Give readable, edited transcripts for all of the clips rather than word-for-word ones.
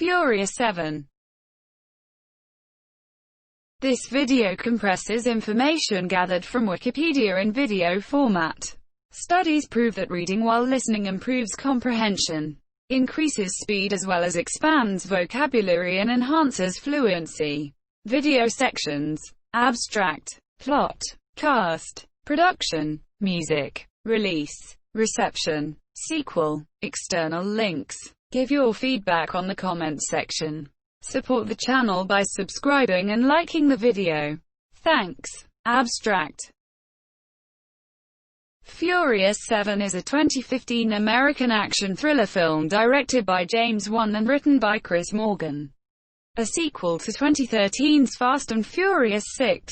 Furious 7. This video compresses information gathered from Wikipedia in video format. Studies prove that reading while listening improves comprehension, increases speed as well as expands vocabulary and enhances fluency. Video sections: abstract, plot, cast, production, music, release, reception, sequel, external links. Give your feedback on the comments section. Support the channel by subscribing and liking the video. Thanks. Abstract. Furious 7 is a 2015 American action thriller film directed by James Wan and written by Chris Morgan. A sequel to 2013's Fast and Furious 6.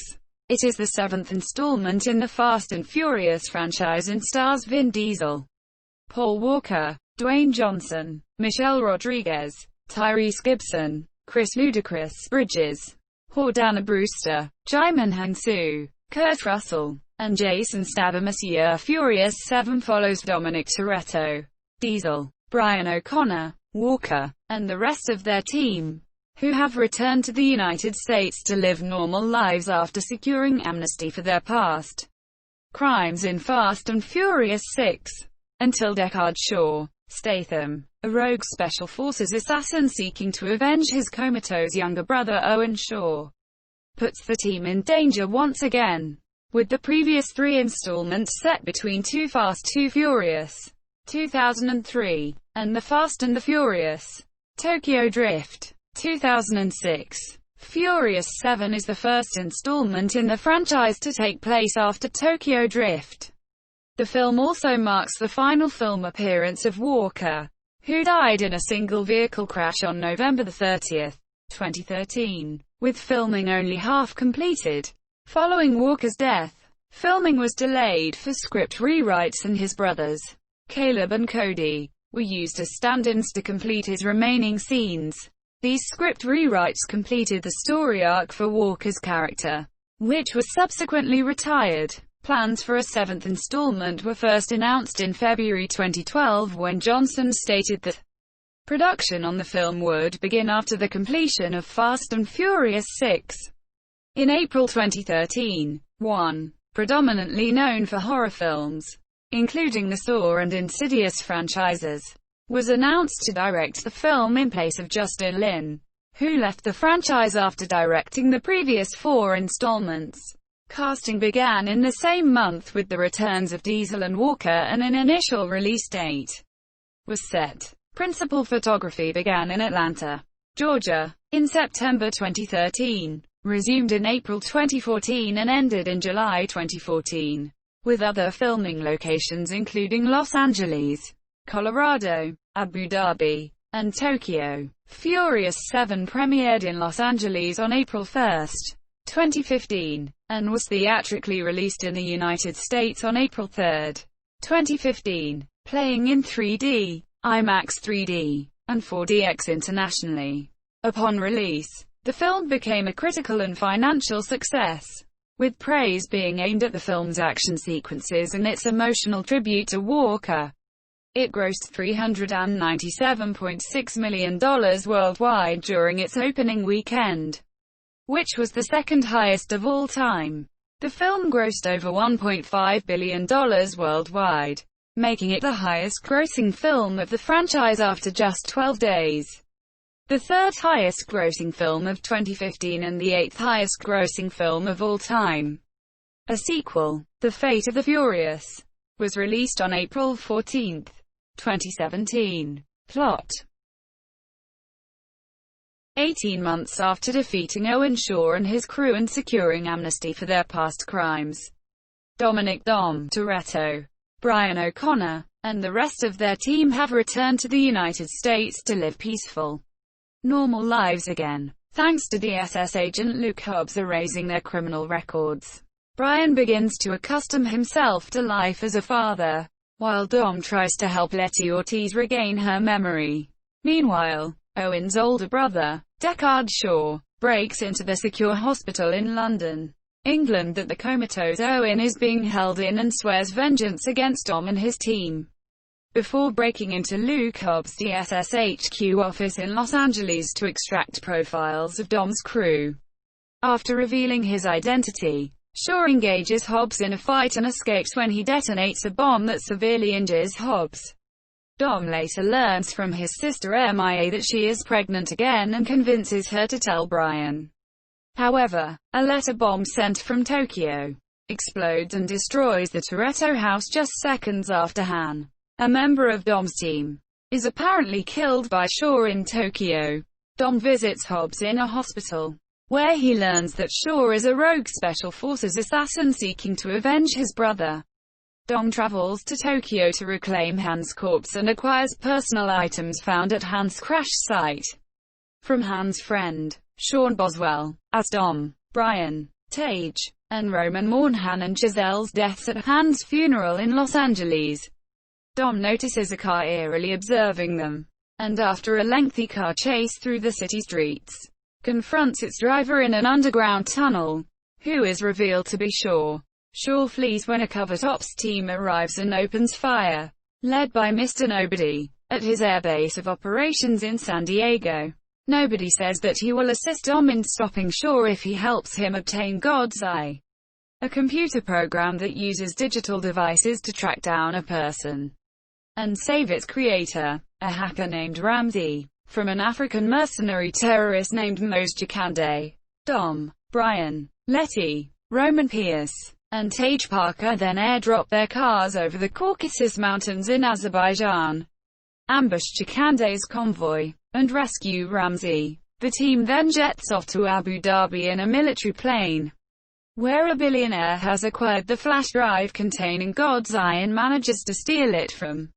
It is the seventh installment in the Fast and Furious franchise and stars Vin Diesel, Paul Walker, Dwayne Johnson, Michelle Rodriguez, Tyrese Gibson, Chris Ludacris Bridges, Jordana Brewster, Jaimin Hansu, Kurt Russell, and Jason Statham. Furious 7 follows Dominic Toretto, Diesel, Brian O'Connor, Walker, and the rest of their team, who have returned to the United States to live normal lives after securing amnesty for their past crimes in Fast and Furious 6. Until Deckard Shaw, Statham, a rogue Special Forces assassin seeking to avenge his comatose younger brother Owen Shaw, puts the team in danger once again. With the previous three installments set between Too Fast, Too Furious, 2003, and The Fast and the Furious, Tokyo Drift, 2006. Furious 7 is the first installment in the franchise to take place after Tokyo Drift. The film also marks the final film appearance of Walker, who died in a single vehicle crash on November 30, 2013, with filming only half completed. Following Walker's death, filming was delayed for script rewrites and his brothers, Caleb and Cody, were used as stand-ins to complete his remaining scenes. These script rewrites completed the story arc for Walker's character, which was subsequently retired. Plans for a seventh installment were first announced in February 2012 when Johnson stated that production on the film would begin after the completion of Fast and Furious 6. In April 2013, Wan, predominantly known for horror films, including the Saw and Insidious franchises, was announced to direct the film in place of Justin Lin, who left the franchise after directing the previous four installments. Casting began in the same month with the returns of Diesel and Walker, and an initial release date was set. Principal photography began in Atlanta, Georgia, in September 2013, resumed in April 2014 and ended in July 2014, with other filming locations including Los Angeles, Colorado, Abu Dhabi, and Tokyo. Furious 7 premiered in Los Angeles on April 1, 2015, and was theatrically released in the United States on April 3, 2015, playing in 3D, IMAX 3D, and 4DX internationally. Upon release, the film became a critical and financial success, with praise being aimed at the film's action sequences and its emotional tribute to Walker. It grossed $397.6 million worldwide during its opening weekend, which was the second highest of all time. The film grossed over $1.5 billion worldwide, making it the highest-grossing film of the franchise after just 12 days, the third highest-grossing film of 2015 and the eighth highest-grossing film of all time. A sequel, The Fate of the Furious, was released on April 14, 2017. Plot: 18 months after defeating Owen Shaw and his crew and securing amnesty for their past crimes, Dominic "Dom" Toretto, Brian O'Connor, and the rest of their team have returned to the United States to live peaceful, normal lives again, thanks to the SS agent Luke Hobbs erasing their criminal records. Brian begins to accustom himself to life as a father, while Dom tries to help Letty Ortiz regain her memory. Meanwhile, Owen's older brother, Deckard Shaw, breaks into the secure hospital in London, England that the comatose Owen is being held in and swears vengeance against Dom and his team. before breaking into Luke Hobbs' DSS HQ office in Los Angeles to extract profiles of Dom's crew. After revealing his identity, Shaw engages Hobbs in a fight and escapes when he detonates a bomb that severely injures Hobbs. Dom later learns from his sister MIA that she is pregnant again and convinces her to tell Brian. However, a letter bomb sent from Tokyo explodes and destroys the Toretto house just seconds after Han, a member of Dom's team, is apparently killed by Shaw in Tokyo. Dom visits Hobbs in a hospital, where he learns that Shaw is a rogue Special Forces assassin seeking to avenge his brother. Dom travels to Tokyo to reclaim Han's corpse and acquires personal items found at Han's crash site from Han's friend, Sean Boswell. As Dom, Brian, Tage, and Roman mourn Han and Giselle's deaths at Han's funeral in Los Angeles, Dom notices a car eerily observing them, and after a lengthy car chase through the city streets, confronts its driver in an underground tunnel, who is revealed to be Shaw. Shaw flees when a covert ops team arrives and opens fire, led by Mr. Nobody, at his airbase of operations in San Diego. Nobody says that he will assist Dom in stopping Shaw if he helps him obtain God's Eye, a computer program that uses digital devices to track down a person and save its creator, a hacker named Ramsey, from an African mercenary terrorist named Mose Jakande. Dom, Brian, Letty, Roman Pierce, and Tage Parker then airdrop their cars over the Caucasus Mountains in Azerbaijan, ambush Jakande's convoy, and rescue Ramsey. The team then jets off to Abu Dhabi in a military plane, where a billionaire has acquired the flash drive containing God's Eye and manages to steal it from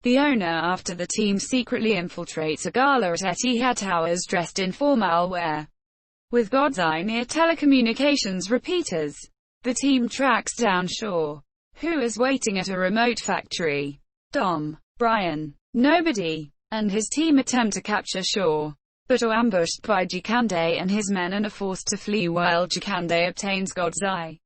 the owner after the team secretly infiltrates a gala at Etihad Towers dressed in formal wear, with God's Eye near telecommunications repeaters. The team tracks down Shaw, who is waiting at a remote factory. Dom, Brian, Nobody, and his team attempt to capture Shaw, but are ambushed by Jakande and his men and are forced to flee while Jakande obtains God's Eye.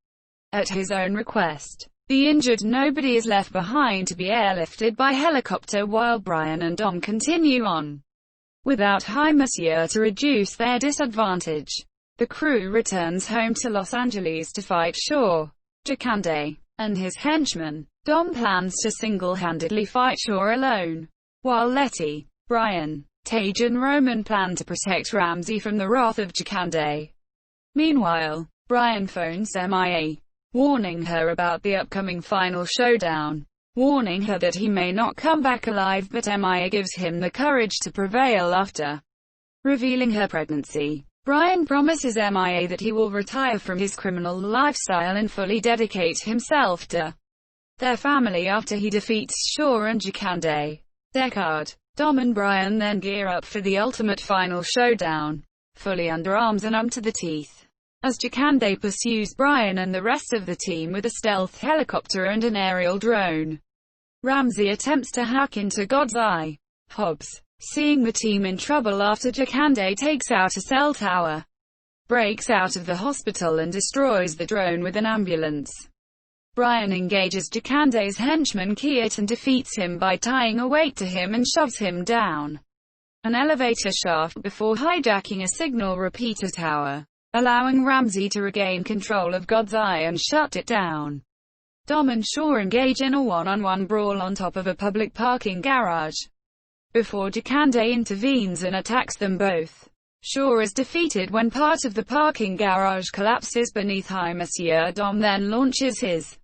At his own request, the injured Nobody is left behind to be airlifted by helicopter while Brian and Dom continue on without High Monsieur to reduce their disadvantage. The crew returns home to Los Angeles to fight Shaw, Jakande, and his henchmen. Dom plans to single-handedly fight Shaw alone, while Letty, Brian, Tage and Roman plan to protect Ramsey from the wrath of Jakande. Meanwhile, Brian phones MIA, warning her about the upcoming final showdown, warning her that he may not come back alive, but MIA gives him the courage to prevail after revealing her pregnancy. Brian promises MIA that he will retire from his criminal lifestyle and fully dedicate himself to their family after he defeats Shaw and Jakande. Deckard, Dom and Brian then gear up for the ultimate final showdown, fully under arms and armed to the teeth, as Jakande pursues Brian and the rest of the team with a stealth helicopter and an aerial drone. Ramsey attempts to hack into God's Eye. Hobbs, seeing the team in trouble after Jakande takes out a cell tower, breaks out of the hospital and destroys the drone with an ambulance. Brian engages Jakande's henchman Kiat and defeats him by tying a weight to him and shoves him down an elevator shaft before hijacking a signal repeater tower, allowing Ramsey to regain control of God's Eye and shut it down. Dom and Shaw engage in a one-on-one brawl on top of a public parking garage, before Jakande intervenes and attacks them both. Shaw is defeated when part of the parking garage collapses beneath High Monsieur. Dom then launches his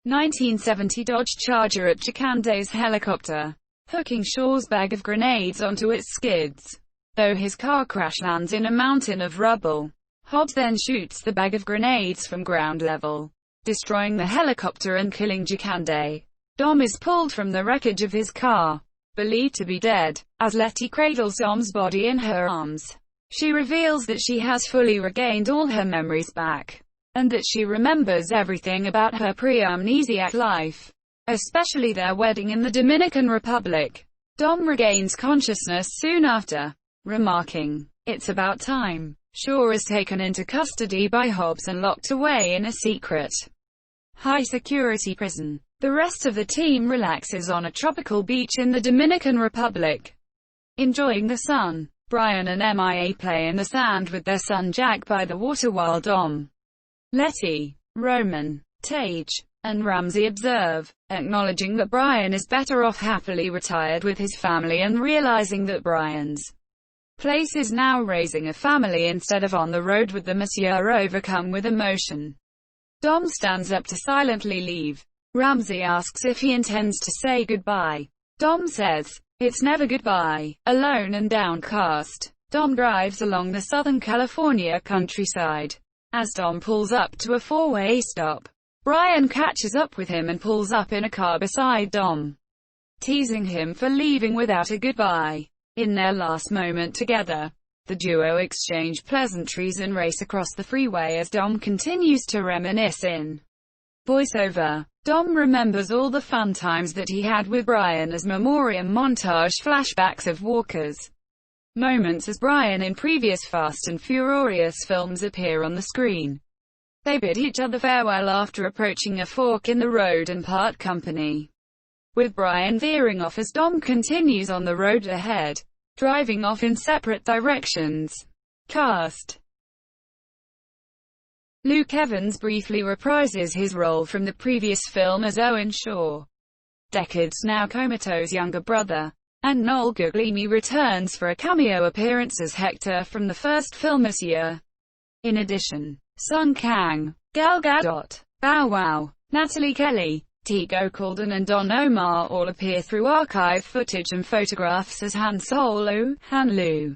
1970 Dodge Charger at Jakande's helicopter, hooking Shaw's bag of grenades onto its skids. Though his car crash lands in a mountain of rubble, Hobbs then shoots the bag of grenades from ground level, destroying the helicopter and killing Jakande. Dom is pulled from the wreckage of his car, believed to be dead, as Letty cradles Dom's body in her arms. She reveals that she has fully regained all her memories back, and that she remembers everything about her pre-amnesiac life, especially their wedding in the Dominican Republic. Dom regains consciousness soon after, remarking, "It's about time." Shaw is taken into custody by Hobbs and locked away in a secret, high-security prison. The rest of the team relaxes on a tropical beach in the Dominican Republic, enjoying the sun. Brian and MIA play in the sand with their son Jack by the water while Dom, Letty, Roman, Tage, and Ramsey observe, acknowledging that Brian is better off happily retired with his family and realizing that Brian's place is now raising a family instead of on the road with the monsieur overcome with emotion. Dom stands up to silently leave. Ramsey asks if he intends to say goodbye. Dom says, "It's never goodbye." Alone and downcast, Dom drives along the Southern California countryside. As Dom pulls up to a four-way stop, Brian catches up with him and pulls up in a car beside Dom, teasing him for leaving without a goodbye. In their last moment together, the duo exchange pleasantries and race across the freeway as Dom continues to reminisce in voiceover. Dom remembers all the fun times that he had with Brian as memoriam montage flashbacks of Walker's moments as Brian in previous Fast and Furious films appear on the screen. They bid each other farewell after approaching a fork in the road and part company, with Brian veering off as Dom continues on the road ahead, driving off in separate directions. Cast: Luke Evans briefly reprises his role from the previous film as Owen Shaw, decades now comatose younger brother, and Noel Guglielmi returns for a cameo appearance as Hector from the first film this year. In addition, Sung Kang, Gal Gadot, Bow Wow, Natalie Kelly, Tego Calden and Don Omar all appear through archive footage and photographs as Han Solo, Han Lu,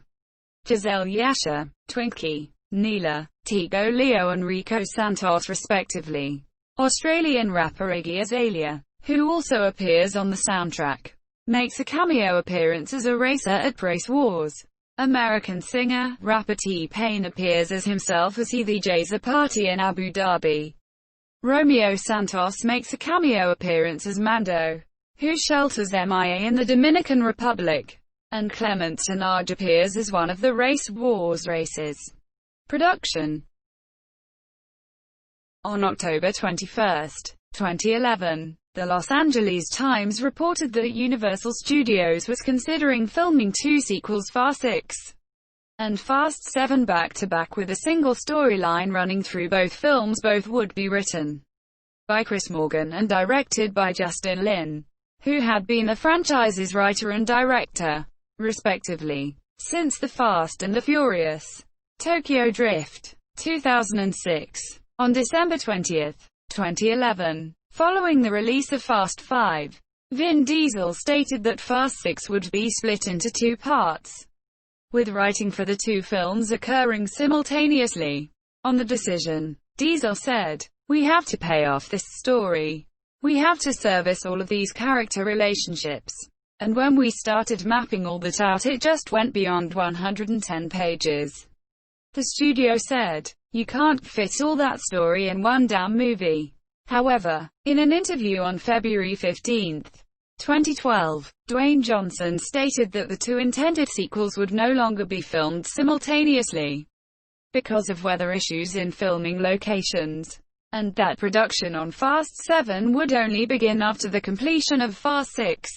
Giselle Yasha, Twinkie, Neela, Tego Leo and Rico Santos respectively. Australian rapper Iggy Azalea, who also appears on the soundtrack, makes a cameo appearance as a racer at Race Wars. American singer, rapper T-Pain appears as himself as he DJs a party in Abu Dhabi. Romeo Santos makes a cameo appearance as Mando, who shelters MIA in the Dominican Republic, and Clement Tenage appears as one of the Race Wars races. Production. On October 21, 2011, the Los Angeles Times reported that Universal Studios was considering filming two sequels, Fast 6 and Fast 7 back-to-back with a single storyline running through both films. Both would be written by Chris Morgan and directed by Justin Lin, who had been the franchise's writer and director, respectively, since The Fast and the Furious. Tokyo Drift, 2006. On December 20, 2011, following the release of Fast 5, Vin Diesel stated that Fast 6 would be split into two parts, with writing for the two films occurring simultaneously. On the decision, Diesel said, "We have to pay off this story. We have to service all of these character relationships. And when we started mapping all that out, it just went beyond 110 pages. The studio said, you can't fit all that story in one damn movie." However, in an interview on February 15, 2012, Dwayne Johnson stated that the two intended sequels would no longer be filmed simultaneously because of weather issues in filming locations, and that production on Fast 7 would only begin after the completion of Fast 6.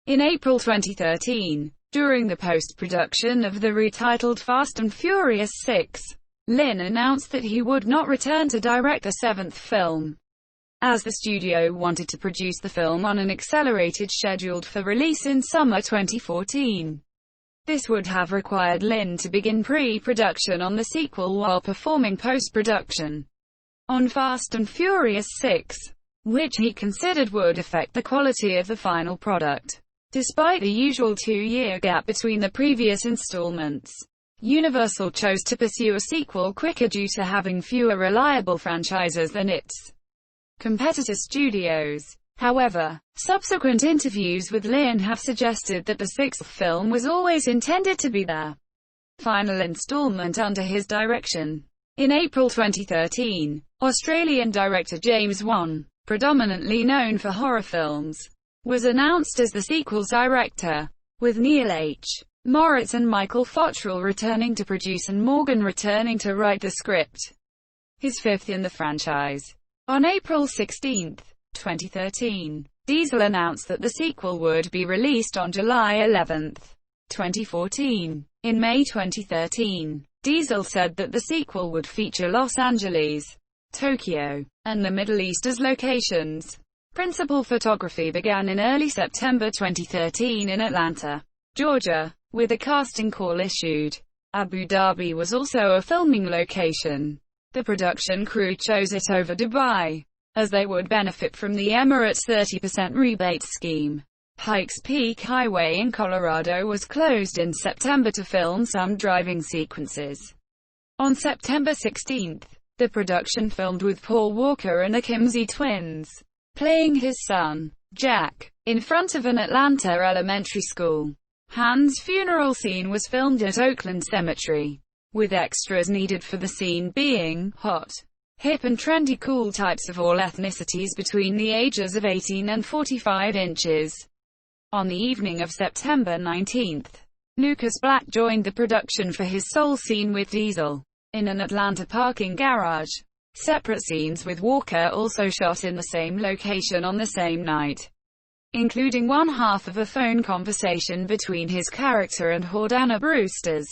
In April 2013, during the post-production of the retitled Fast and Furious 6, Lin announced that he would not return to direct a seventh film, as the studio wanted to produce the film on an accelerated scheduled for release in summer 2014. This would have required Lin to begin pre-production on the sequel while performing post-production on Fast and Furious 6, which he considered would affect the quality of the final product. Despite the usual 2-year gap between the previous installments, Universal chose to pursue a sequel quicker due to having fewer reliable franchises than its competitor studios. However, subsequent interviews with Lin have suggested that the sixth film was always intended to be their final installment under his direction. In April 2013, Australian director James Wan, predominantly known for horror films, was announced as the sequel's director, with Neil H. Moritz and Michael Fottrell returning to produce and Morgan returning to write the script, his fifth in the franchise. On April 16, 2013. Diesel announced that the sequel would be released on July 11, 2014. In May 2013, Diesel said that the sequel would feature Los Angeles, Tokyo, and the Middle East as locations. Principal photography began in early September 2013 in Atlanta, Georgia, with a casting call issued. Abu Dhabi was also a filming location. The production crew chose it over Dubai, as they would benefit from the Emirates' 30% rebate scheme. Pikes Peak Highway in Colorado was closed in September to film some driving sequences. On September 16, the production filmed with Paul Walker and the Kimsey twins, playing his son, Jack, in front of an Atlanta elementary school. Han's funeral scene was filmed at Oakland Cemetery, with extras needed for the scene being hot, hip and trendy cool types of all ethnicities between the ages of 18 and 45 inches. On the evening of September 19, Lucas Black joined the production for his soul scene with Diesel, in an Atlanta parking garage. Separate scenes with Walker also shot in the same location on the same night, including one half of a phone conversation between his character and Jordana Brewster's.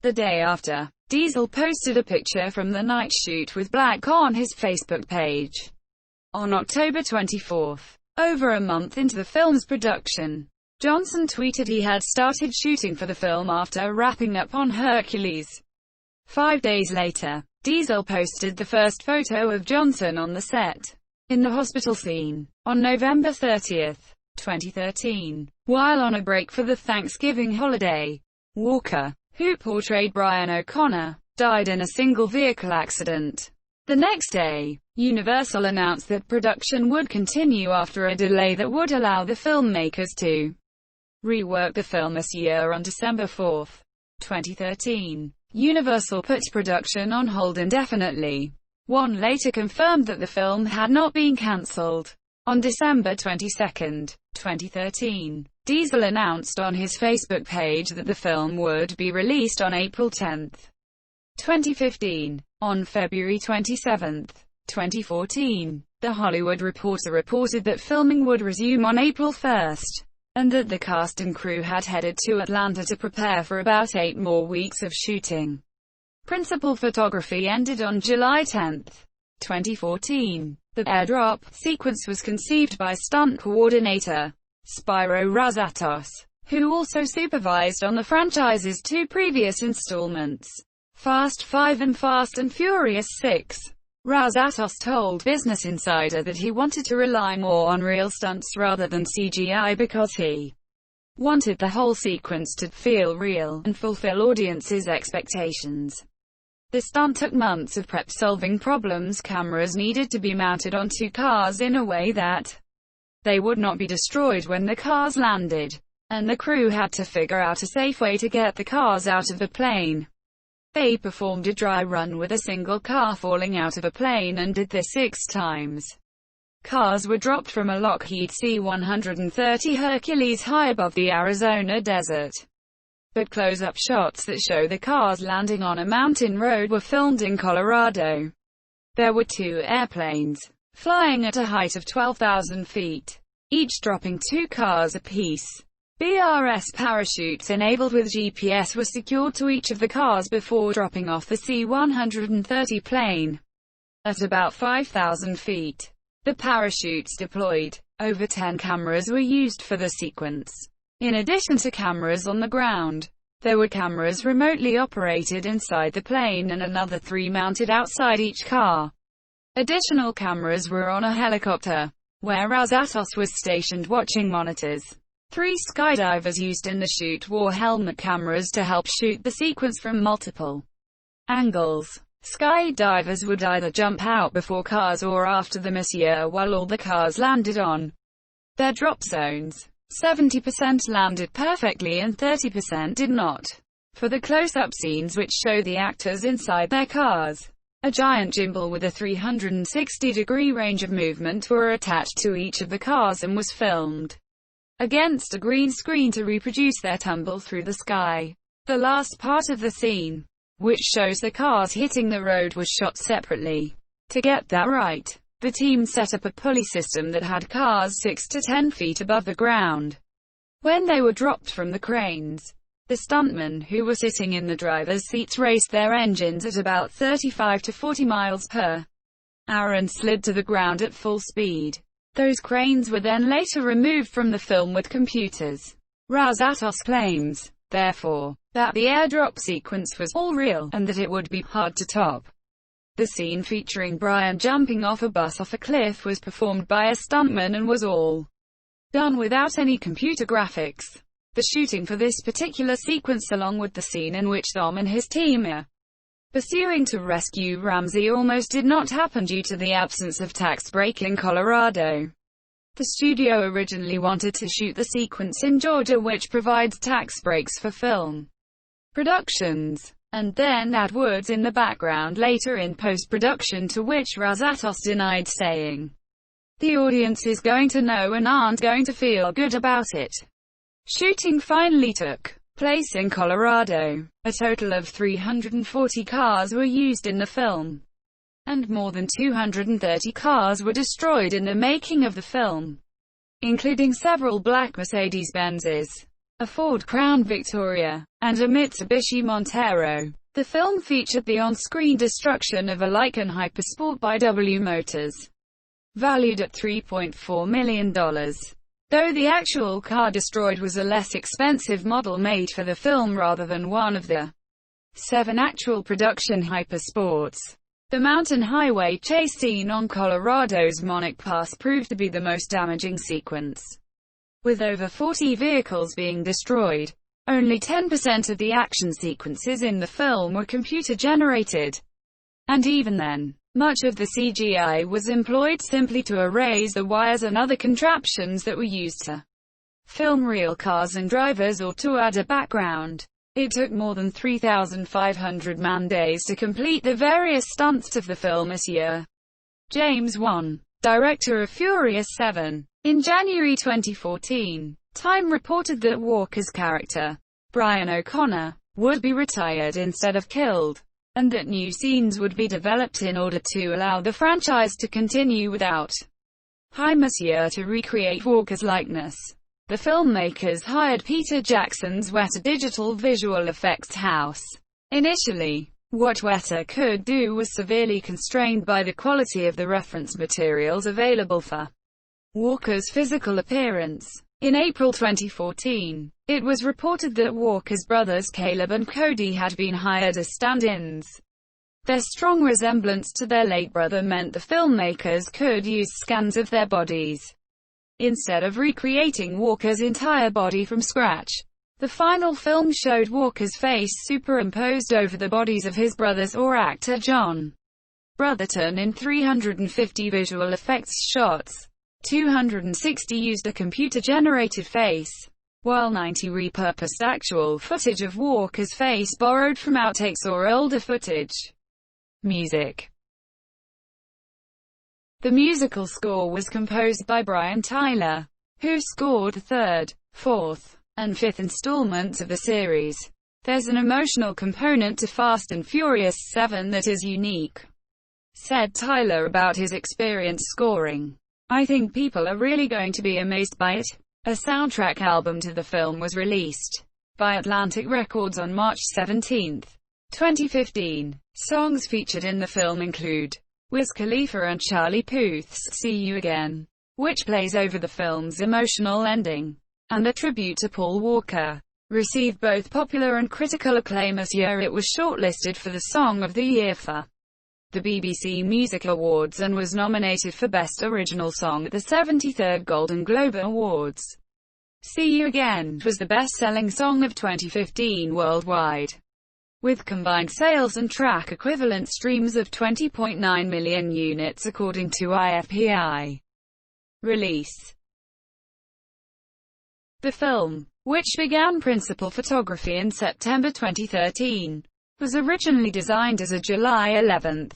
The day after, Diesel posted a picture from the night shoot with Black on his Facebook page. On October 24, over a month into the film's production, Johnson tweeted he had started shooting for the film after wrapping up on Hercules. 5 days later, Diesel posted the first photo of Johnson on the set, in the hospital scene, on November 30, 2013. While on a break for the Thanksgiving holiday, Walker, who portrayed Brian O'Connor, died in a single-vehicle accident. The next day, Universal announced that production would continue after a delay that would allow the filmmakers to rework the film this year. On December 4, 2013, Universal put production on hold indefinitely. One later confirmed that the film had not been cancelled. On December 22, 2013, Diesel announced on his Facebook page that the film would be released on April 10, 2015. On February 27, 2014, The Hollywood Reporter reported that filming would resume on April 1, and that the cast and crew had headed to Atlanta to prepare for about 8 more weeks of shooting. Principal photography ended on July 10, 2014. The airdrop sequence was conceived by stunt coordinator Spyro Razatos, who also supervised on the franchise's 2 previous installments, Fast 5 and Fast and Furious 6. Razatos told Business Insider that he wanted to rely more on real stunts rather than CGI because he wanted the whole sequence to feel real and fulfill audiences' expectations. The stunt took months of prep, solving problems. Cameras needed to be mounted on 2 cars in a way that they would not be destroyed when the cars landed, and the crew had to figure out a safe way to get the cars out of the plane. They performed a dry run with a single car falling out of a plane and did this 6 times. Cars were dropped from a Lockheed C-130 Hercules high above the Arizona desert. But close-up shots that show the cars landing on a mountain road were filmed in Colorado. There were 2 airplanes, flying at a height of 12,000 feet, each dropping 2 cars apiece. BRS parachutes enabled with GPS were secured to each of the cars before dropping off the C-130 plane. At about 5,000 feet, the parachutes deployed. Over 10 cameras were used for the sequence. In addition to cameras on the ground, there were cameras remotely operated inside the plane and another 3 mounted outside each car. Additional cameras were on a helicopter, where Razatos was stationed watching monitors. 3 skydivers used in the shoot wore helmet cameras to help shoot the sequence from multiple angles. Skydivers would either jump out before cars or after them while all the cars landed on their drop zones. 70% landed perfectly and 30% did not. For the close-up scenes which show the actors inside their cars, a giant gimbal with a 360-degree range of movement were attached to each of the cars and was filmed against a green screen to reproduce their tumble through the sky. The last part of the scene, which shows the cars hitting the road, was shot separately. To get that right, The team set up a pulley system that had cars 6 to 10 feet above the ground. When they were dropped from the cranes, the stuntmen who were sitting in the driver's seats raced their engines at about 35 to 40 miles per hour and slid to the ground at full speed. Those cranes were then later removed from the film with computers. Razatos claims, therefore, that the airdrop sequence was all real, and that it would be hard to top. The scene featuring Brian jumping off a bus off a cliff was performed by a stuntman and was all done without any computer graphics. The shooting for this particular sequence, along with the scene in which Tom and his team are pursuing to rescue Ramsey, almost did not happen due to the absence of tax break in Colorado. The studio originally wanted to shoot the sequence in Georgia, which provides tax breaks for film productions, and then add woods in the background later in post-production, to which Razatos denied, saying, "The audience is going to know and aren't going to feel good about it." Shooting finally took place in Colorado. A total of 340 cars were used in the film, and more than 230 cars were destroyed in the making of the film, including several black Mercedes-Benzes, a Ford Crown Victoria, and a Mitsubishi Montero. The film featured the on-screen destruction of a Lykan Hypersport by W Motors, valued at $3.4 million. Though the actual car destroyed was a less expensive model made for the film rather than one of the 7 actual production Hypersports. The mountain highway chase scene on Colorado's Monarch Pass proved to be the most damaging sequence, with over 40 vehicles being destroyed. Only 10% of the action sequences in the film were computer-generated, and even then, much of the CGI was employed simply to erase the wires and other contraptions that were used to film real cars and drivers, or to add a background. It took more than 3,500 man-days to complete the various stunts of the film this year. James Wan, director of Furious 7. In January 2014, Time reported that Walker's character, Brian O'Connor, would be retired instead of killed, and that new scenes would be developed in order to allow the franchise to continue without Monsieur to recreate Walker's likeness. The filmmakers hired Peter Jackson's Weta Digital visual effects house. Initially, what Weta could do was severely constrained by the quality of the reference materials available for Walker's physical appearance. In April 2014, it was reported that Walker's brothers Caleb and Cody had been hired as stand-ins. Their strong resemblance to their late brother meant the filmmakers could use scans of their bodies, instead of recreating Walker's entire body from scratch. The final film showed Walker's face superimposed over the bodies of his brothers or actor John Brotherton in 350 visual effects shots. 260 used a computer-generated face, while 90 repurposed actual footage of Walker's face borrowed from outtakes or older footage. Music. The musical score was composed by Brian Tyler, who scored the third, fourth, and fifth installments of the series. "There's an emotional component to Fast and Furious 7 that is unique," said Tyler about his experience scoring. "I think people are really going to be amazed by it." A soundtrack album to the film was released by Atlantic Records on March 17, 2015. Songs featured in the film include Wiz Khalifa and Charlie Puth's "See You Again," which plays over the film's emotional ending, and a tribute to Paul Walker. Received both popular and critical acclaim this year. It was shortlisted for the Song of the Year for the BBC Music Awards and was nominated for Best Original Song at the 73rd Golden Globe Awards. "See You Again" was the best-selling song of 2015 worldwide, with combined sales and track equivalent streams of 20.9 million units according to IFPI. Release. The film, which began principal photography in September 2013, was originally designed as a July 11,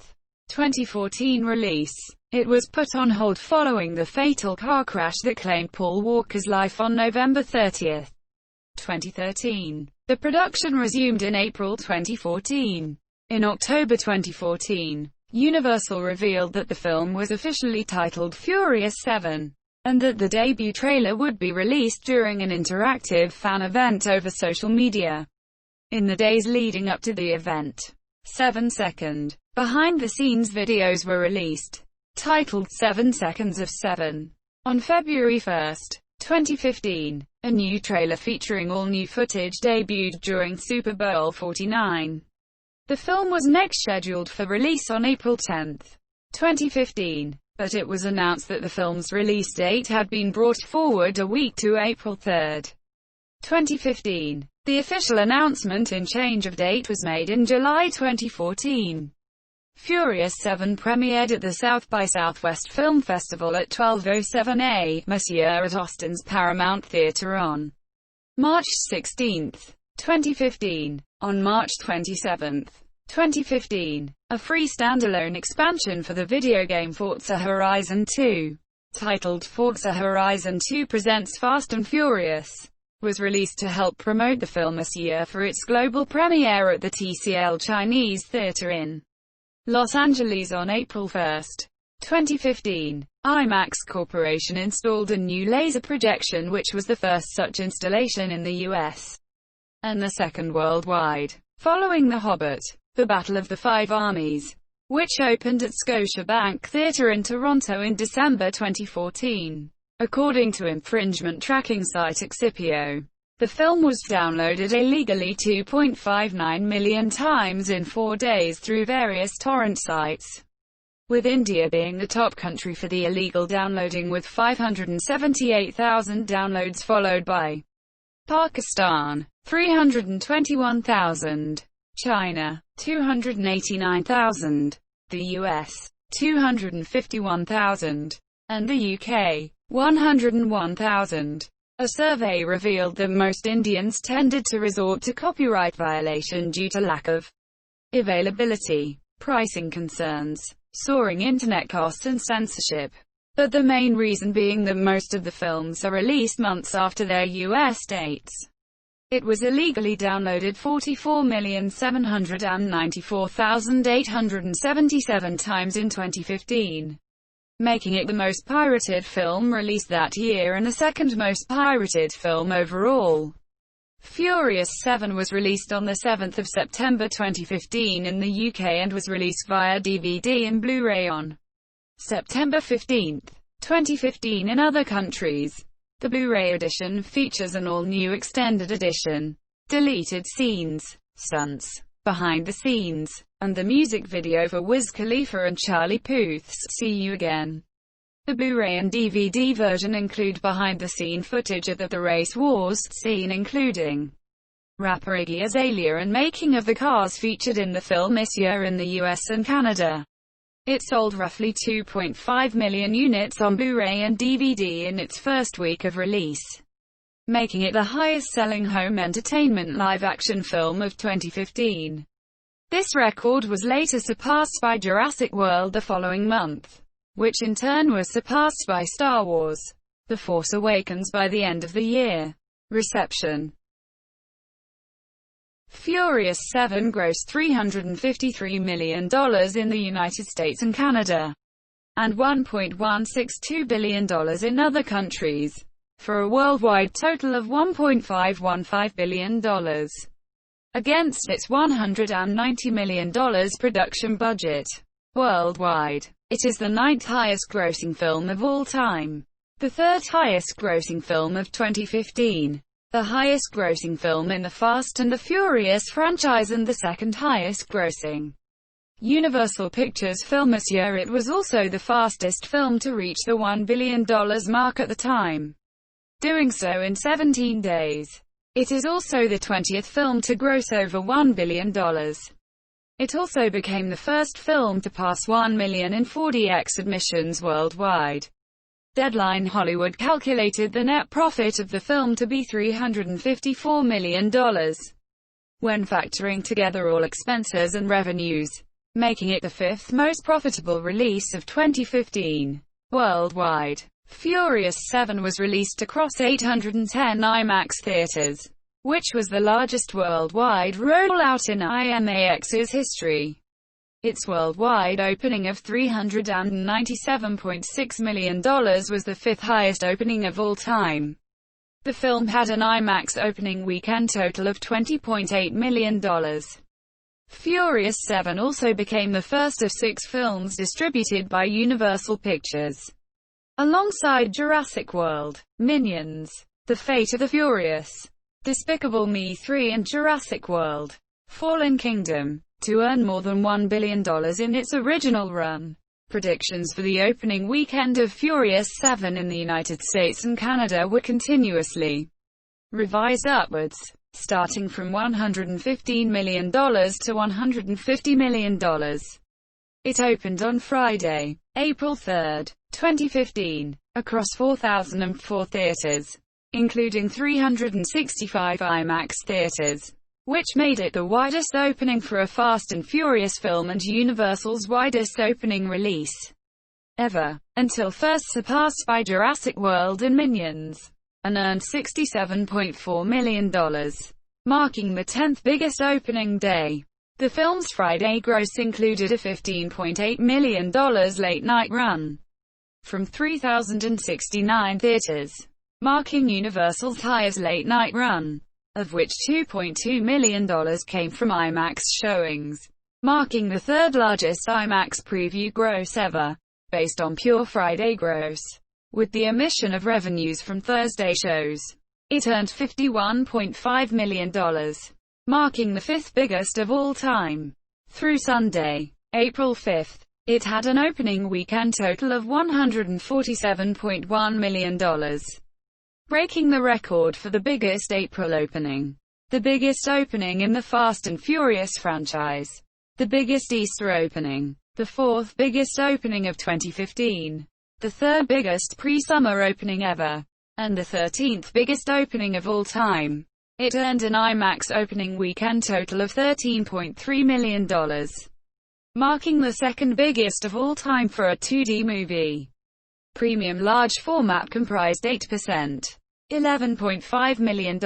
2014 release. It was put on hold following the fatal car crash that claimed Paul Walker's life on November 30, 2013. The production resumed in April 2014. In October 2014, Universal revealed that the film was officially titled Furious 7, and that the debut trailer would be released during an interactive fan event over social media. In the days leading up to the event, 7-second, behind-the-scenes videos were released, titled 7 Seconds of 7. On February 1, 2015, a new trailer featuring all new footage debuted during Super Bowl 49. The film was next scheduled for release on April 10, 2015, but it was announced that the film's release date had been brought forward a week to April 3, 2015. The official announcement and change of date was made in July 2014. Furious 7 premiered at the South by Southwest Film Festival at 12:07 a.m. at Austin's Paramount Theater on March 16, 2015. On March 27, 2015, a free standalone expansion for the video game Forza Horizon 2, titled Forza Horizon 2 Presents Fast and Furious, was released to help promote the film this year for its global premiere at the TCL Chinese Theater in Los Angeles on April 1, 2015. IMAX Corporation installed a new laser projection, which was the first such installation in the US, and the second worldwide, following The Hobbit, The Battle of the Five Armies, which opened at Scotiabank Theatre in Toronto in December 2014. According to infringement tracking site Excipio, the film was downloaded illegally 2.59 million times in 4 days through various torrent sites, with India being the top country for the illegal downloading with 578,000 downloads, followed by Pakistan, 321,000, China, 289,000, the US, 251,000, and the UK, 101,000. A survey revealed that most Indians tended to resort to copyright violation due to lack of availability, pricing concerns, soaring internet costs and censorship, but the main reason being that most of the films are released months after their US dates. It was illegally downloaded 44,794,877 times in 2015. Making it the most pirated film released that year and the second most pirated film overall. Furious 7 was released on the 7th of September 2015 in the UK and was released via DVD and Blu-ray on September 15, 2015 in other countries. The Blu-ray edition features an all-new extended edition, deleted scenes, stunts, behind the scenes, and the music video for Wiz Khalifa and Charlie Puth's See You Again. The Blu-ray and DVD version include behind-the-scene footage of the race wars scene, including rapper Iggy Azalea and making of the cars featured in the film this year in the US and Canada. It sold roughly 2.5 million units on Blu-ray and DVD in its first week of release, making it the highest-selling home entertainment live-action film of 2015. This record was later surpassed by Jurassic World the following month, which in turn was surpassed by Star Wars: The Force Awakens by the end of the year. Reception. Furious 7 grossed $353 million in the United States and Canada, and $1.162 billion in other countries, for a worldwide total of $1.515 billion. Against its $190 million production budget. Worldwide, it is the 9th highest grossing film of all time, the 3rd highest grossing film of 2015, the highest grossing film in the Fast and the Furious franchise, and the 2nd highest grossing Universal Pictures film this year. It was also the fastest film to reach the $1 billion mark at the time, doing so in 17 days. It is also the 20th film to gross over $1 billion. It also became the first film to pass 1 million in 4DX admissions worldwide. Deadline Hollywood calculated the net profit of the film to be $354 million, when factoring together all expenses and revenues, making it the 5th most profitable release of 2015. Worldwide, Furious 7 was released across 810 IMAX theaters, which was the largest worldwide rollout in IMAX's history. Its worldwide opening of $397.6 million was the fifth highest opening of all time. The film had an IMAX opening weekend total of $20.8 million. Furious 7 also became the first of 6 films distributed by Universal Pictures. Alongside Jurassic World, Minions, The Fate of the Furious, Despicable Me 3 and Jurassic World: Fallen Kingdom, to earn more than $1 billion in its original run. Predictions for the opening weekend of Furious 7 in the United States and Canada were continuously revised upwards, starting from $115 million to $150 million. It opened on Friday, April 3, 2015, across 4,004 theaters, including 365 IMAX theaters, which made it the widest opening for a Fast and Furious film and Universal's widest opening release ever, until first surpassed by Jurassic World and Minions, and earned $67.4 million, marking the 10th biggest opening day. The film's Friday gross included a $15.8 million late-night run from 3,069 theaters, marking Universal's highest late-night run, of which $2.2 million came from IMAX showings, marking the third largest IMAX preview gross ever, based on pure Friday gross. With the omission of revenues from Thursday shows, it earned $51.5 million, marking the fifth biggest of all time. Through Sunday, April 5, it had an opening weekend total of $147.1 million, breaking the record for the biggest April opening, the biggest opening in the Fast and Furious franchise, the biggest Easter opening, the fourth biggest opening of 2015, the third biggest pre-summer opening ever, and the 13th biggest opening of all time. It earned an IMAX opening weekend total of $13.3 million, marking the second biggest of all time for a 2D movie. Premium large format comprised 8%, $11.5 million,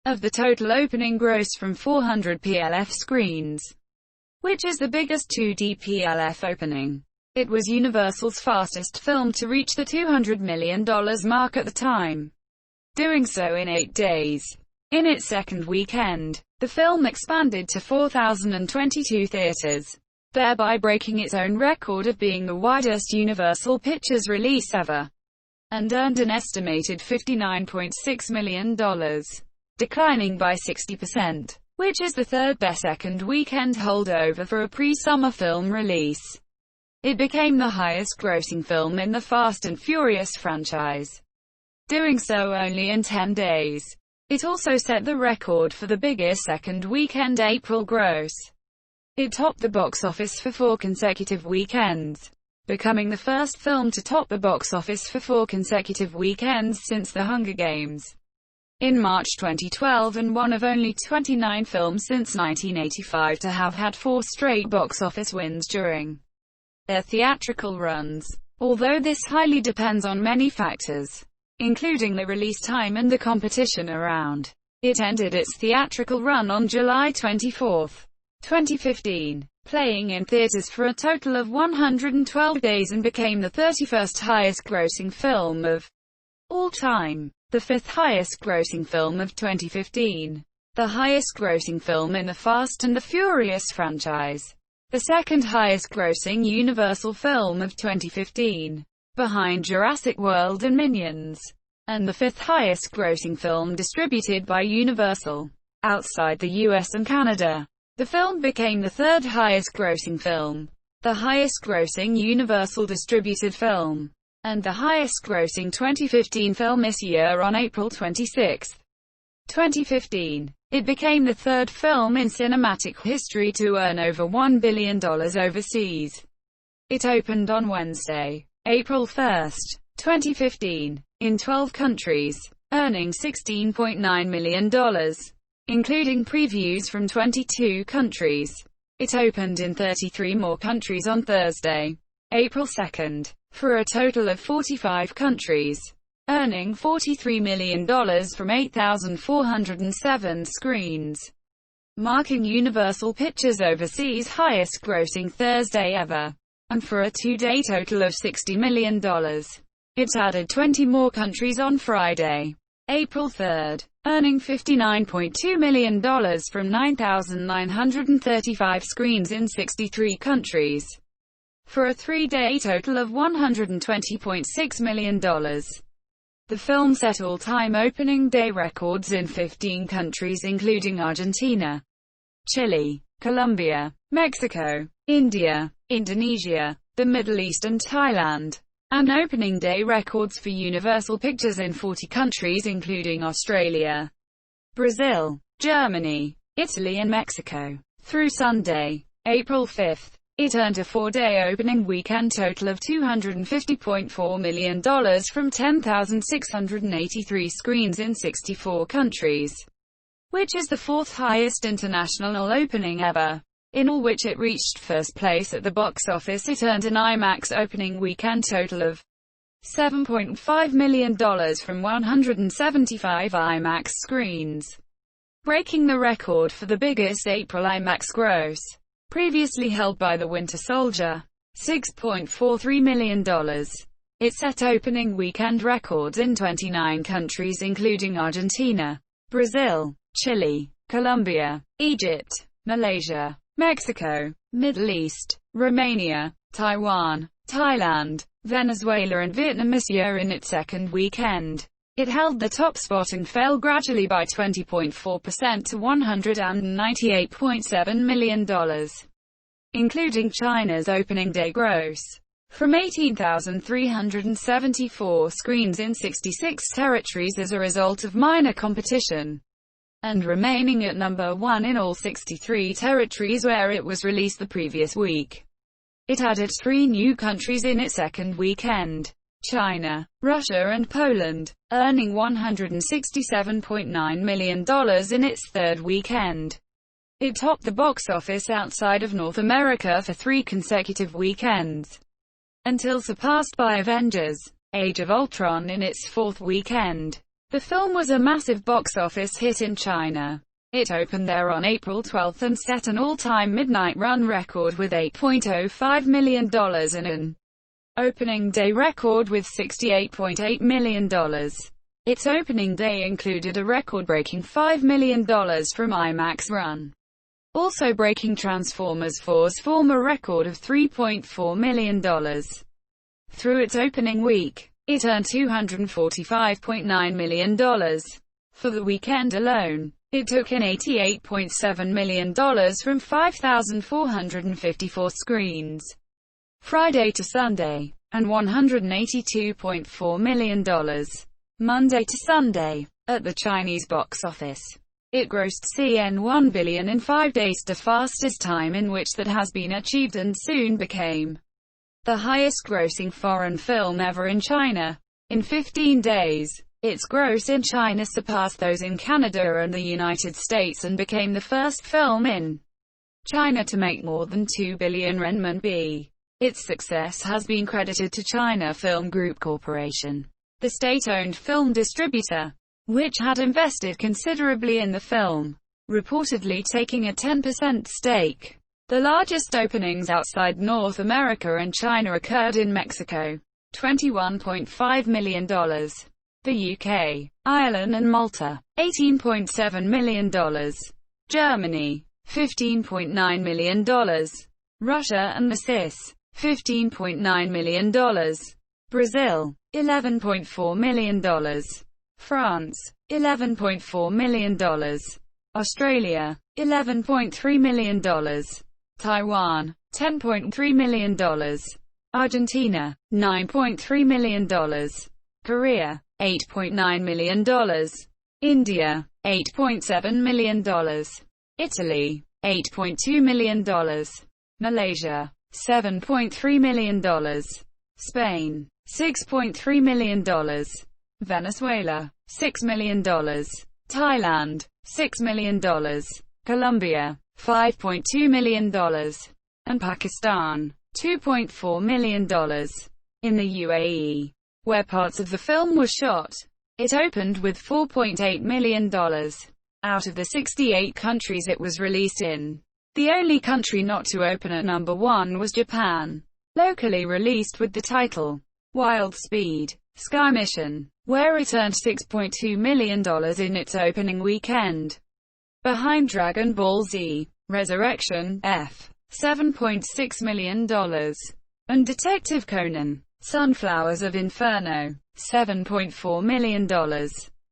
of the total opening gross from 400 PLF screens, which is the biggest 2D PLF opening. It was Universal's fastest film to reach the $200 million mark at the time, doing so in 8 days. In its second weekend, the film expanded to 4,022 theaters, thereby breaking its own record of being the widest Universal Pictures release ever, and earned an estimated $59.6 million, declining by 60%, which is the third best second weekend holdover for a pre-summer film release. It became the highest-grossing film in the Fast and Furious franchise, doing so only in 10 days. It also set the record for the biggest second weekend April gross. It topped the box office for 4 consecutive weekends, becoming the first film to top the box office for 4 consecutive weekends since The Hunger Games in March 2012, and one of only 29 films since 1985 to have had 4 straight box office wins during their theatrical runs. Although this highly depends on many factors, including the release time and the competition around it, ended its theatrical run on July 24, 2015, playing in theaters for a total of 112 days and became the 31st highest-grossing film of all time, the 5th highest-grossing film of 2015, the highest-grossing film in the Fast and the Furious franchise, the second highest-grossing Universal film of 2015, behind Jurassic World and Minions, and the 5th highest-grossing film distributed by Universal outside the US and Canada. The film became the third highest-grossing film, the highest-grossing Universal distributed film, and the highest-grossing 2015 film this year. On April 26, 2015, it became the third film in cinematic history to earn over $1 billion overseas. It opened on Wednesday, April 1, 2015, in 12 countries, earning $16.9 million, including previews from 22 countries. It opened in 33 more countries on Thursday, April 2, for a total of 45 countries, earning $43 million from 8,407 screens. marking Universal Pictures' overseas highest-grossing Thursday ever, and for a two-day total of $60 million. It added 20 more countries on Friday, April 3, earning $59.2 million from 9,935 screens in 63 countries, for a three-day total of $120.6 million. The film set all-time opening day records in 15 countries including Argentina, Chile, Colombia, Mexico, India, Indonesia, the Middle East and Thailand, and opening day records for Universal Pictures in 40 countries including Australia, Brazil, Germany, Italy and Mexico. Through Sunday, April 5, it earned a four-day opening weekend total of $250.4 million from 10,683 screens in 64 countries, which is the fourth highest international opening ever. In all which it reached first place at the box office. It earned an IMAX opening weekend total of $7.5 million from 175 IMAX screens, breaking the record for the biggest April IMAX gross, previously held by The Winter Soldier, $6.43 million. It set opening weekend records in 29 countries including Argentina, Brazil, Chile, Colombia, Egypt, Malaysia, Mexico, Middle East, Romania, Taiwan, Thailand, Venezuela and Vietnam. This year in its second weekend, it held the top spot and fell gradually by 20.4% to $198.7 million, including China's opening day gross, from 18,374 screens in 66 territories as a result of minor competition, and remaining at number one in all 63 territories where it was released the previous week. It added 3 new countries in its second weekend: China, Russia and Poland, earning $167.9 million in its third weekend. It topped the box office outside of North America for 3 consecutive weekends, until surpassed by Avengers: Age of Ultron in its fourth weekend. The film was a massive box office hit in China. It opened there on April 12 and set an all-time midnight run record with $8.05 million and an opening day record with $68.8 million. Its opening day included a record-breaking $5 million from IMAX run, also breaking Transformers 4's former record of $3.4 million. Through its opening week, it earned $245.9 million. For the weekend alone, it took in $88.7 million from 5,454 screens, Friday to Sunday, and $182.4 million, Monday to Sunday. At the Chinese box office, it grossed $1 billion in 5 days, the fastest time in which that has been achieved, and soon became the highest-grossing foreign film ever in China. In 15 days, its gross in China surpassed those in Canada and the United States and became the first film in China to make more than 2 billion renminbi. Its success has been credited to China Film Group Corporation, the state-owned film distributor, which had invested considerably in the film, reportedly taking a 10% stake. The largest openings outside North America and China occurred in Mexico, $21.5 million, the UK, Ireland and Malta, $18.7 million, Germany, $15.9 million, Russia and the CIS, $15.9 million, Brazil, $11.4 million, France, $11.4 million, Australia, $11.3 million, Taiwan, $10.3 million, Argentina, $9.3 million, Korea, $8.9 million, India, $8.7 million, Italy, $8.2 million, Malaysia, $7.3 million, Spain, $6.3 million, Venezuela, $6 million, Thailand, $6 million, Colombia, $5.2 million, and Pakistan, $2.4 million. In the UAE, where parts of the film were shot, it opened with $4.8 million. out of the 68 countries it was released in. The only country not to open at number 1 was Japan. Locally released with the title Wild Speed Sky Mission, where it earned $6.2 million in its opening weekend. Behind Dragon Ball Z Resurrection, $7.6 million, and Detective Conan, Sunflowers of Inferno, $7.4 million.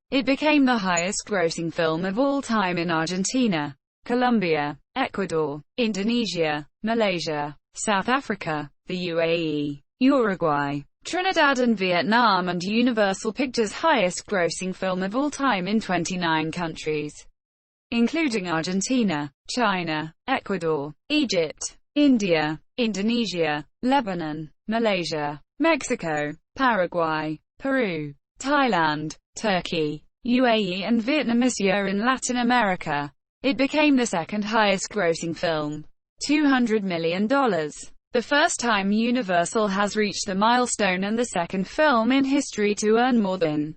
It became the highest-grossing film of all time in Argentina, Colombia, Ecuador, Indonesia, Malaysia, South Africa, the UAE, Uruguay, Trinidad and Vietnam, and Universal Pictures' highest-grossing film of all time in 29 countries, including Argentina, China, Ecuador, Egypt, India, Indonesia, Lebanon, Malaysia, Mexico, Paraguay, Peru, Thailand, Turkey, UAE and Vietnam. This year in Latin America, it became the second highest-grossing film, $200 million. The first time Universal has reached the milestone and the second film in history to earn more than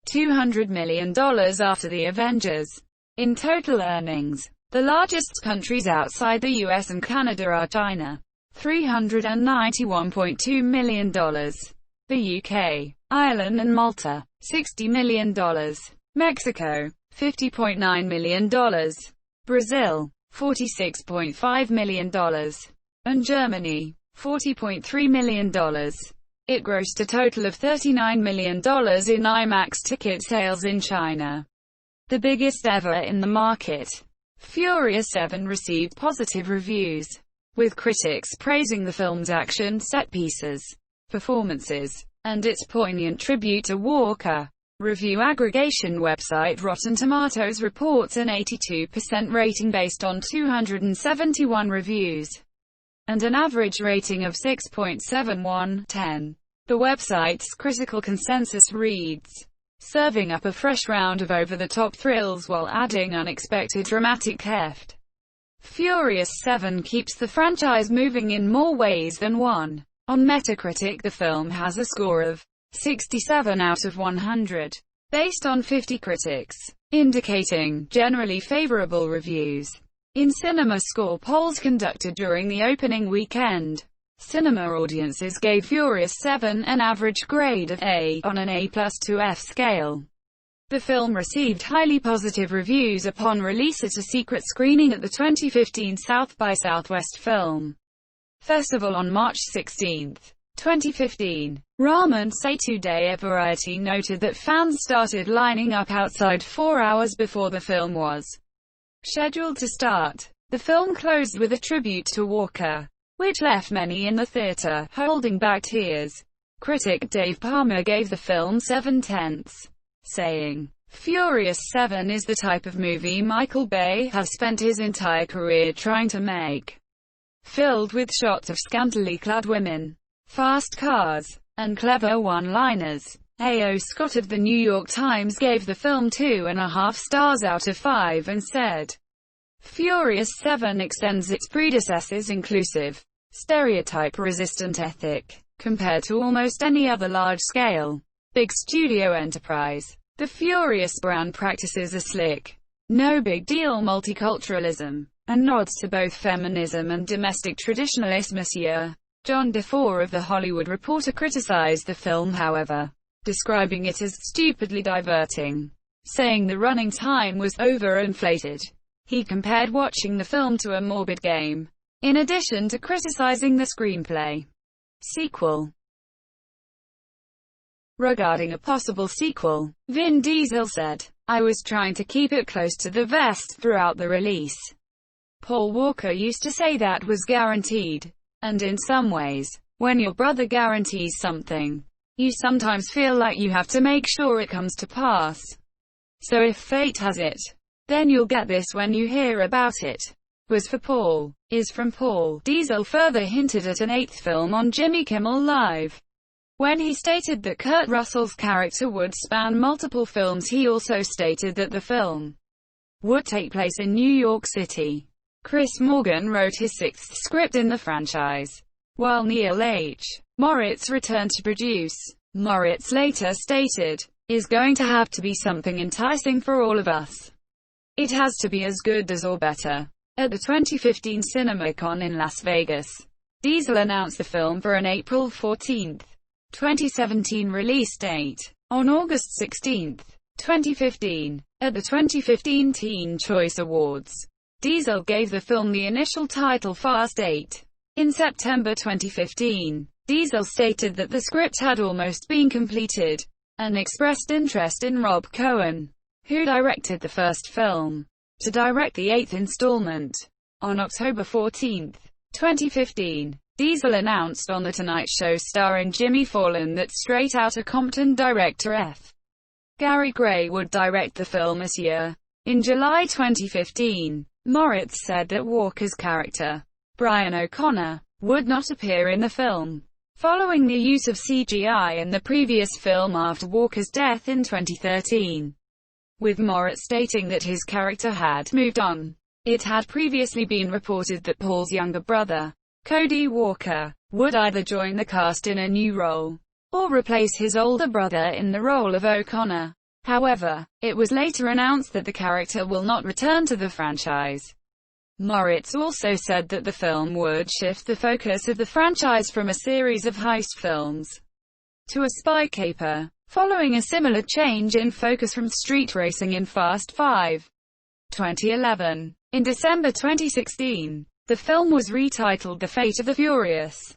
$200 million after The Avengers. In total earnings, the largest countries outside the US and Canada are China, $391.2 million, the UK, Ireland and Malta, $60 million, Mexico, $50.9 million, Brazil, $46.5 million, and Germany, $40.3 million. It grossed a total of $39 million in IMAX ticket sales in China, the biggest ever in the market. Furious 7 received positive reviews, with critics praising the film's action, set pieces, performances, and its poignant tribute to Walker. Review aggregation website Rotten Tomatoes reports an 82% rating based on 271 reviews, and an average rating of 6.71/10. The website's critical consensus reads, serving up a fresh round of over-the-top thrills while adding unexpected dramatic heft. Furious 7 keeps the franchise moving in more ways than one. On Metacritic, the film has a score of 67 out of 100, based on 50 critics, indicating generally favorable reviews. In cinema score polls conducted during the opening weekend, cinema audiences gave Furious 7 an average grade of A on an A+ to F scale. The film received highly positive reviews upon release at a secret screening at the 2015 South by Southwest Film Festival on March 16, 2015. Raman Say-Today at Variety noted that fans started lining up outside 4 hours before the film was scheduled to start. The film closed with a tribute to Walker, which left many in the theater holding back tears. Critic Dave Palmer gave the film 7/10, saying, "Furious 7 is the type of movie Michael Bay has spent his entire career trying to make. Filled with shots of scantily clad women, fast cars, and clever one-liners." A.O. Scott of The New York Times gave the film 2.5 stars out of 5 and said, "Furious 7 extends its predecessor's inclusive, stereotype-resistant ethic, compared to almost any other large-scale, big studio enterprise. The Furious brand practices a slick, no-big-deal multiculturalism, and nods to both feminism and domestic traditionalism." Monsieur John DeFore of The Hollywood Reporter criticized the film, however, describing it as stupidly diverting, saying the running time was overinflated. He compared watching the film to a morbid game, in addition to criticizing the screenplay. Sequel. Regarding a possible sequel, Vin Diesel said, "I was trying to keep it close to the vest throughout the release. Paul Walker used to say that was guaranteed. And in some ways, when your brother guarantees something, you sometimes feel like you have to make sure it comes to pass. So if fate has it, then you'll get this when you hear about it." Was for Paul, is from Paul. Diesel further hinted at an 8th film on Jimmy Kimmel Live. When he stated that Kurt Russell's character would span multiple films, he also stated that the film would take place in New York City. Chris Morgan wrote his 6th script in the franchise, while Neil H. Moritz returned to produce. Moritz later stated, "Is going to have to be something enticing for all of us." It has to be as good as or better. At the 2015 CinemaCon in Las Vegas, Diesel announced the film for an April 14, 2017 release date. On August 16, 2015, at the 2015 Teen Choice Awards, Diesel gave the film the initial title Fast 8. In September 2015, Diesel stated that the script had almost been completed, and expressed interest in Rob Cohen, who directed the first film, to direct the 8th installment. On October 14, 2015, Diesel announced on The Tonight Show starring Jimmy Fallon that Straight Outta Compton director F. Gary Gray would direct the film this year. In July 2015, Moritz said that Walker's character, Brian O'Connor, would not appear in the film, following the use of CGI in the previous film after Walker's death in 2013. With Moritz stating that his character had moved on. It had previously been reported that Paul's younger brother, Cody Walker, would either join the cast in a new role, or replace his older brother in the role of O'Connor. However, it was later announced that the character will not return to the franchise. Moritz also said that the film would shift the focus of the franchise from a series of heist films to a spy caper, following a similar change in focus from street racing in Fast 5. 2011. In December 2016, the film was retitled The Fate of the Furious.